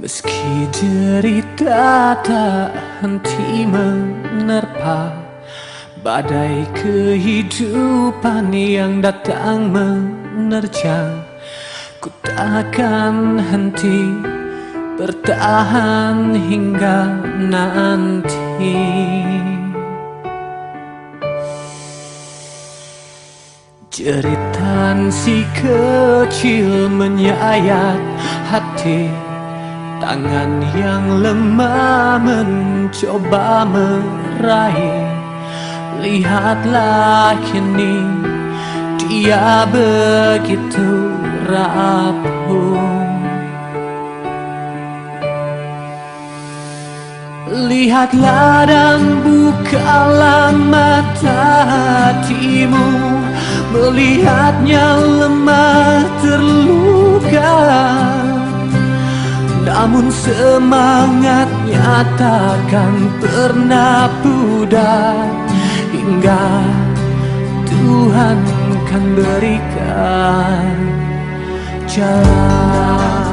Meski derita tak henti menerpa, badai kehidupan yang datang menerjang, ku takkan henti bertahan hingga nanti. Jeritan si kecil menyayat hati, tangan yang lemah mencoba meraih. Lihatlah kini dia begitu rapuh. Lihatlah dan bukalah mata hatimu, melihatnya lemah terluka. Namun semangatnya takkan pernah pudar, hingga Tuhan kan berikan jalan.